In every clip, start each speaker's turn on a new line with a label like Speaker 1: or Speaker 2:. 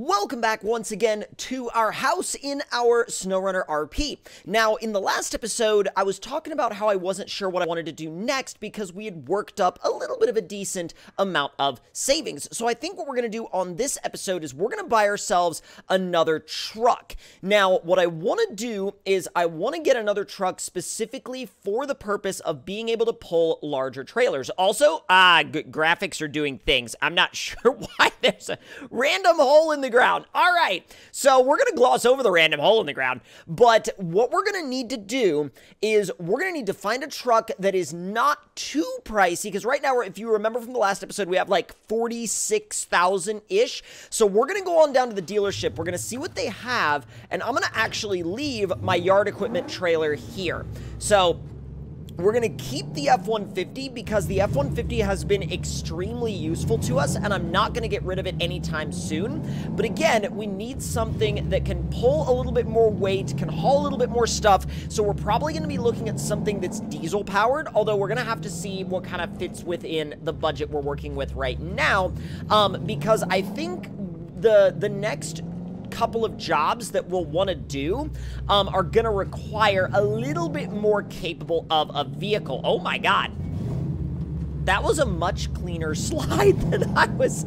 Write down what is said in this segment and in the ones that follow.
Speaker 1: Welcome back once again to our house in our SnowRunner RP. Now, in the last episode, I was talking about how I wasn't sure what I wanted to do next because we had worked up a little bit of a decent amount of savings. So I think what we're going to do on this episode is we're going to buy ourselves another truck. Now, what I want to do is I want to get another truck specifically for the purpose of being able to pull larger trailers. Also, graphics are doing things. I'm not sure why there's a random hole in the ground. All right, so we're going to gloss over the random hole in the ground, but what we're going to need to do is we're going to need to find a truck that is not too pricey, because right now, if you remember from the last episode, we have like 46,000-ish, so we're going to go on down to the dealership, we're going to see what they have, and I'm going to actually leave my yard equipment trailer here. So we're going to keep the F-150 because the F-150 has been extremely useful to us, and I'm not going to get rid of it anytime soon. But again, we need something that can pull a little bit more weight, can haul a little bit more stuff, so we're probably going to be looking at something that's diesel-powered, although we're going to have to see what kind of fits within the budget we're working with right now, because I think the next couple of jobs that we'll want to do are going to require a little bit more capable of a vehicle. Oh my god. That was a much cleaner slide than I was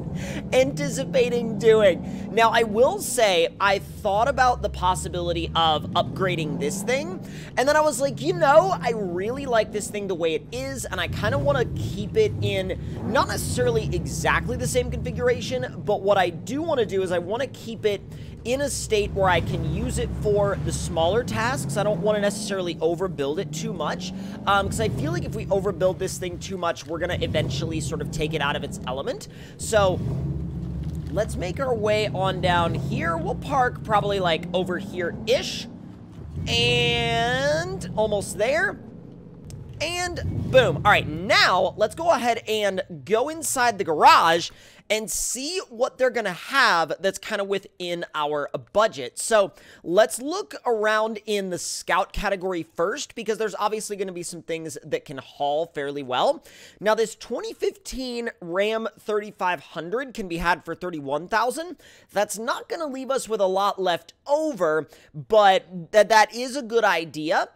Speaker 1: anticipating doing. Now, I will say, I thought about the possibility of upgrading this thing, and then I was like, you know, I really like this thing the way it is, and I kind of want to keep it in not necessarily exactly the same configuration, but what I do want to do is I want to keep it in a state where I can use it for the smaller tasks. I don't want to necessarily overbuild it too much, because I feel like if we overbuild this thing too much, we're going to eventually sort of take it out of its element. So let's make our way on down here. We'll park probably like over here-ish, and almost there. And boom. All right, now let's go ahead and go inside the garage and see what they're gonna have that's kind of within our budget. So let's look around in the scout category first, because there's obviously gonna be some things that can haul fairly well. Now, this 2015 Ram 3500 can be had for $31,000. That's not gonna leave us with a lot left over, but that is a good idea.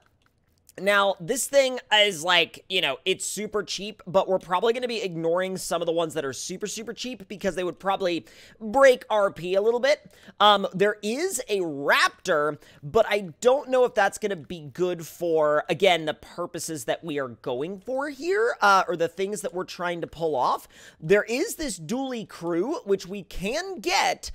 Speaker 1: Now, this thing is like, you know, it's super cheap, but we're probably going to be ignoring some of the ones that are super, super cheap because they would probably break RP a little bit. There is a Raptor, but I don't know if that's going to be good for, again, the purposes that we are going for here, or the things that we're trying to pull off. There is this dually crew, which we can get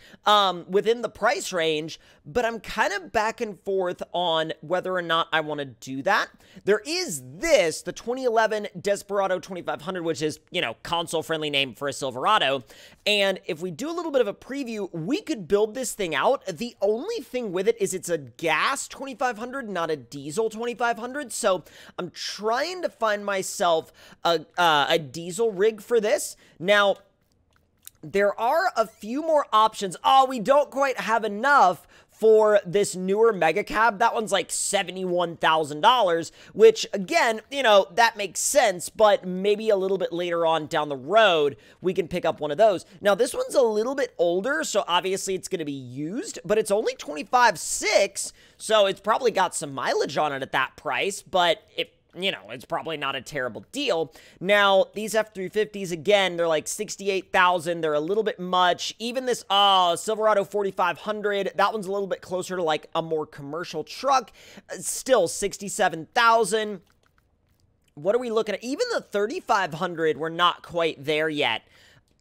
Speaker 1: within the price range, but I'm kind of back and forth on whether or not I want to do that. There is this, the 2011 Desperado 2500, which is, you know, console-friendly name for a Silverado. And if we do a little bit of a preview, we could build this thing out. The only thing with it is it's a gas 2500, not a diesel 2500. So I'm trying to find myself a diesel rig for this. Now, there are a few more options. Oh, we don't quite have enough for this newer mega cab. That one's like $71,000, which again, you know, that makes sense, but maybe a little bit later on down the road, we can pick up one of those. Now, this one's a little bit older, so obviously it's going to be used, but it's only 25.6, so it's probably got some mileage on it at that price, but you know, it's probably not a terrible deal. Now, these F-350s, again, they're like 68,000. They're a little bit much. Even this Silverado 4500, that one's a little bit closer to like a more commercial truck. Still 67,000. What are we looking at? Even the 3500, we're not quite there yet.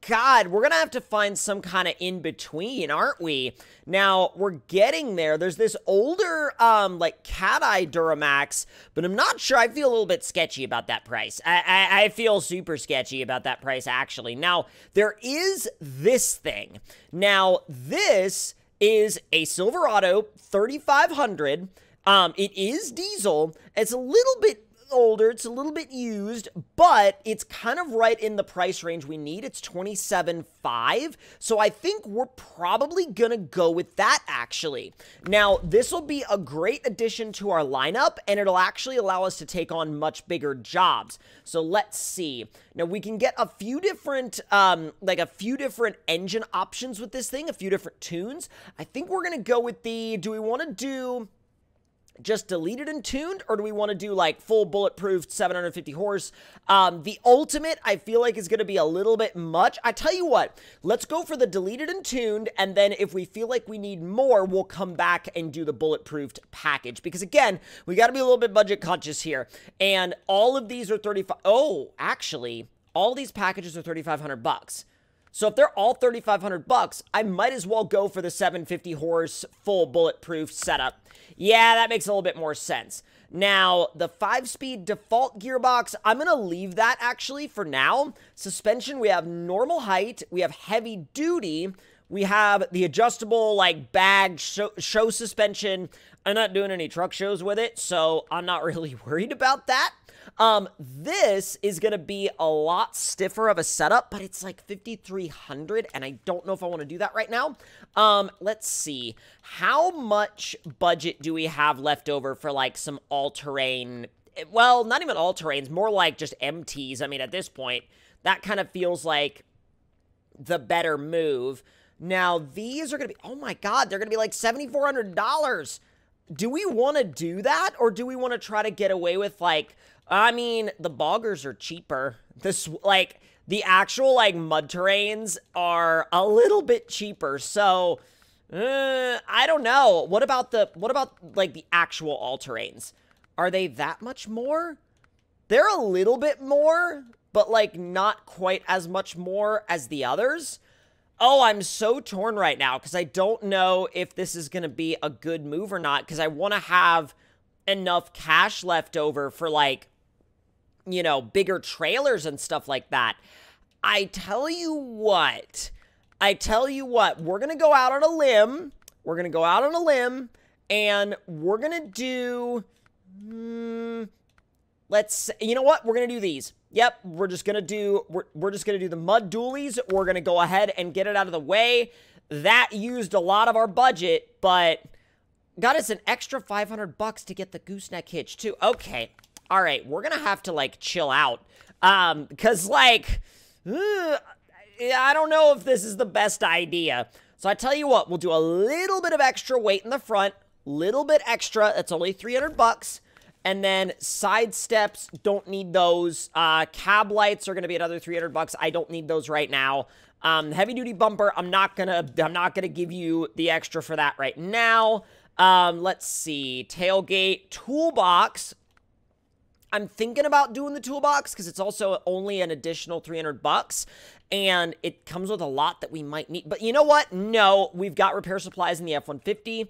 Speaker 1: God, we're gonna have to find some kind of in-between, aren't we? Now, we're getting there. There's this older, like, cat-eye Duramax, but I'm not sure. I feel a little bit sketchy about that price. I feel super sketchy about that price, actually. Now, there is this thing. Now, this is a Silverado 3500. It is diesel. It's a little bit older. It's a little bit used, but it's kind of right in the price range we need. It's $27,500. So I think we're probably going to go with that, actually. Now, this will be a great addition to our lineup, and it'll actually allow us to take on much bigger jobs. So let's see. Now, we can get a few different, engine options with this thing, a few different tunes. I think we're going to go with do we want to do just deleted and tuned, or do we want to do like full bulletproof 750 horse? The ultimate, I feel like, is going to be a little bit much. I tell you what, let's go for the deleted and tuned, and then if we feel like we need more, we'll come back and do the bulletproofed package. Because again, we got to be a little bit budget conscious here, and all of these are 35. Oh, actually, all these packages are 3,500 bucks. So if they're all 3,500 bucks, I might as well go for the 750 horse full bulletproof setup. Yeah, that makes a little bit more sense. Now, the 5-speed default gearbox, I'm going to leave that actually for now. Suspension, we have normal height, we have heavy duty, we have the adjustable like bag show suspension. I'm not doing any truck shows with it, so I'm not really worried about that. This is going to be a lot stiffer of a setup, but it's like 5,300, and I don't know if I want to do that right now. Let's see. How much budget do we have left over for like some all-terrain? Well, not even all-terrains, more like just MTs. I mean, at this point, that kind of feels like the better move. Now, these are going to be, oh my God, they're going to be like $7,400. Do we want to do that, or do we want to try to get away with like, I mean, the boggers are cheaper. This, like, the actual, like, mud terrains are a little bit cheaper. So, I don't know. What about, like, the actual all-terrains? Are they that much more? They're a little bit more, but, like, not quite as much more as the others. Oh, I'm so torn right now because I don't know if this is going to be a good move or not, because I want to have enough cash left over for, like, you know, bigger trailers and stuff like that. I tell you what, we're going to go out on a limb. We're going to go out on a limb, and we're going to do, you know what? We're going to do these. Yep, we're just going to do the mud dualies. We're going to go ahead and get it out of the way. That used a lot of our budget, but got us an extra 500 bucks to get the gooseneck hitch too. Okay. All right, we're going to have to, like, chill out, because, like, I don't know if this is the best idea. So I tell you what, we'll do a little bit of extra weight in the front, little bit extra. That's only 300 bucks. And then side steps, don't need those. Cab lights are going to be another 300 bucks. I don't need those right now. Heavy duty bumper, I'm not going to give you the extra for that right now. Let's see. Tailgate, toolbox. I'm thinking about doing the toolbox because it's also only an additional 300 bucks, and it comes with a lot that we might need. But you know what? No, we've got repair supplies in the F-150.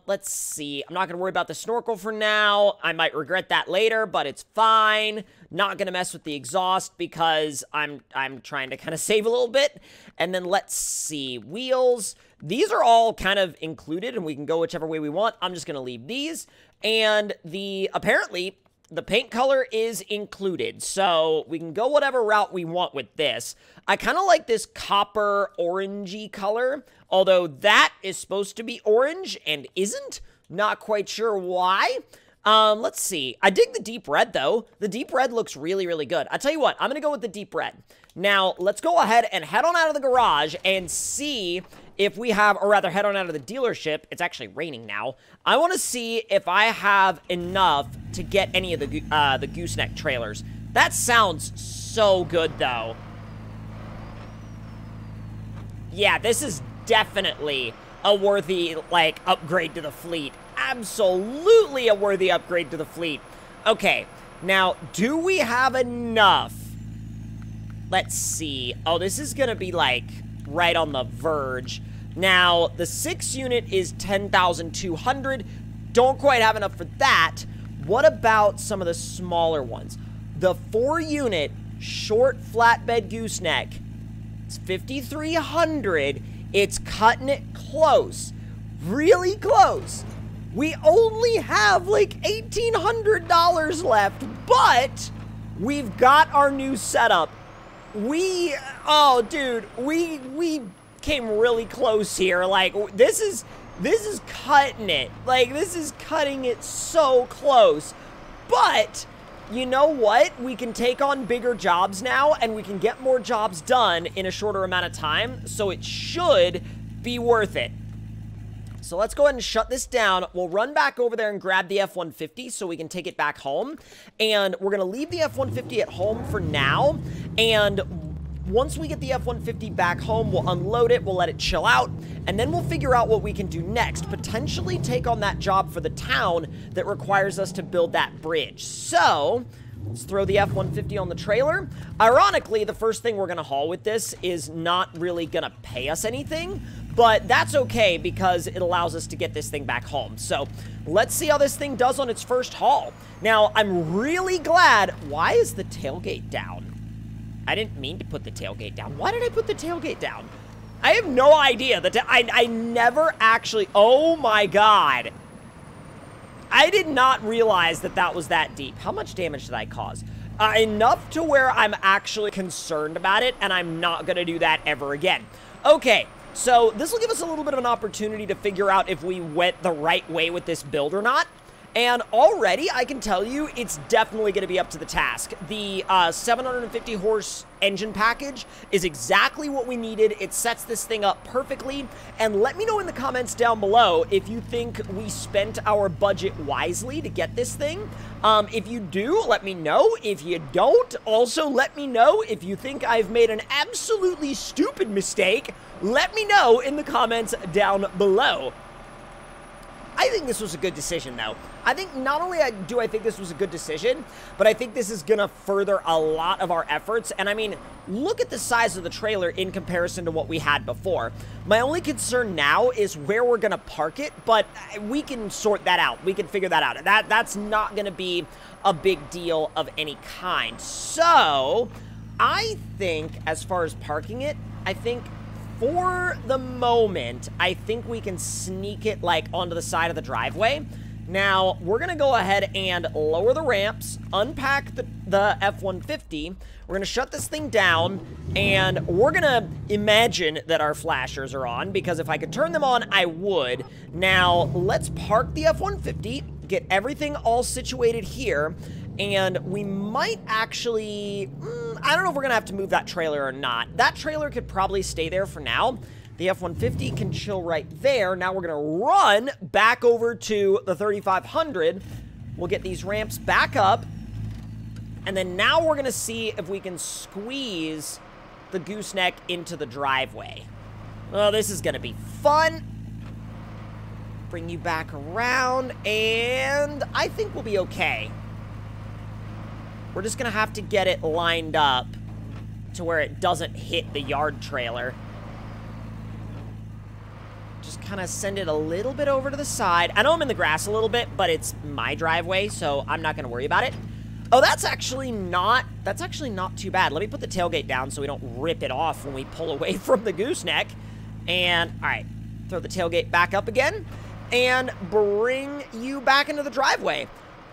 Speaker 1: Let's see. I'm not going to worry about the snorkel for now. I might regret that later, but it's fine. Not going to mess with the exhaust because I'm trying to kind of save a little bit. And then let's see. Wheels. These are all kind of included, and we can go whichever way we want. I'm just going to leave these. And apparently, the paint color is included, so we can go whatever route we want with this. I kind of like this copper orangey color, although that is supposed to be orange and isn't. Not quite sure why. Let's see. I dig the deep red, though. The deep red looks really, really good. I tell you what, I'm going to go with the deep red. Now, let's go ahead and head on out of the garage and see if we have, or rather head on out of the dealership. It's actually raining now. I want to see if I have enough to get any of the gooseneck trailers. That sounds so good, though. Yeah, this is definitely a worthy, like, upgrade to the fleet. Absolutely a worthy upgrade to the fleet. Okay, now, do we have enough? Let's see. Oh, this is gonna be, like, right on the verge. Now, the 6 unit is 10,200. Don't quite have enough for that. What about some of the smaller ones? The 4 unit short flatbed gooseneck. It's 5,300. It's cutting it close. Really close. We only have like $1,800 left, but we've got our new setup. Oh, dude, we came really close here. Like, this is cutting it. Like, this is cutting it so close. But you know what? We can take on bigger jobs now, and we can get more jobs done in a shorter amount of time, so it should be worth it. So let's go ahead and shut this down. We'll run back over there and grab the F-150 so we can take it back home. And we're going to leave the F-150 at home for now. And once we get the F-150 back home, we'll unload it, we'll let it chill out, and then we'll figure out what we can do next. Potentially take on that job for the town that requires us to build that bridge. So let's throw the F-150 on the trailer. Ironically, the first thing we're going to haul with this is not really going to pay us anything, but that's okay because it allows us to get this thing back home. So let's see how this thing does on its first haul. Now, I'm really glad. Why is the tailgate down? I didn't mean to put the tailgate down. Why did I put the tailgate down? I have no idea. I never actually... Oh my god. I did not realize that that was that deep. How much damage did I cause? Enough to where I'm actually concerned about it, and I'm not going to do that ever again. Okay, so this will give us a little bit of an opportunity to figure out if we went the right way with this build or not. And already, I can tell you, it's definitely going to be up to the task. The 750 horse engine package is exactly what we needed. It sets this thing up perfectly. And let me know in the comments down below if you think we spent our budget wisely to get this thing. If you do, let me know. If you don't, also let me know. If you think I've made an absolutely stupid mistake, let me know in the comments down below. I think this was a good decision, though. I think not only do I think this was a good decision, but I think this is going to further a lot of our efforts. And I mean, look at the size of the trailer in comparison to what we had before. My only concern now is where we're going to park it, but we can sort that out. We can figure that out. That's not going to be a big deal of any kind. So I think as far as parking it, I think... for the moment, I think we can sneak it, like, onto the side of the driveway. Now, we're going to go ahead and lower the ramps, unpack the F-150. We're going to shut this thing down, and we're going to imagine that our flashers are on, because if I could turn them on, I would. Now, let's park the F-150, get everything all situated here, and we might actually... I don't know if we're going to have to move that trailer or not. That trailer could probably stay there for now. The F-150 can chill right there. Now we're going to run back over to the 3500. We'll get these ramps back up. And then now we're going to see if we can squeeze the gooseneck into the driveway. Oh, this is going to be fun. Bring you back around. And I think we'll be okay. We're just going to have to get it lined up to where it doesn't hit the yard trailer. Just kind of send it a little bit over to the side. I know I'm in the grass a little bit, but it's my driveway, so I'm not going to worry about it. Oh, that's actually not too bad. Let me put the tailgate down so we don't rip it off when we pull away from the gooseneck. And, all right, throw the tailgate back up again and bring you back into the driveway.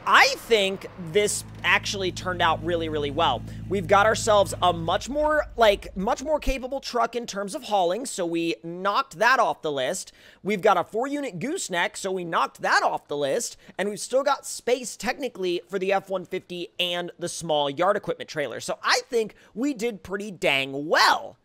Speaker 1: I think this actually turned out really, really well. We've got ourselves a much more capable truck in terms of hauling, so we knocked that off the list. We've got a 4-unit gooseneck, so we knocked that off the list, and we've still got space technically for the F-150 and the small yard equipment trailer. So I think we did pretty dang well.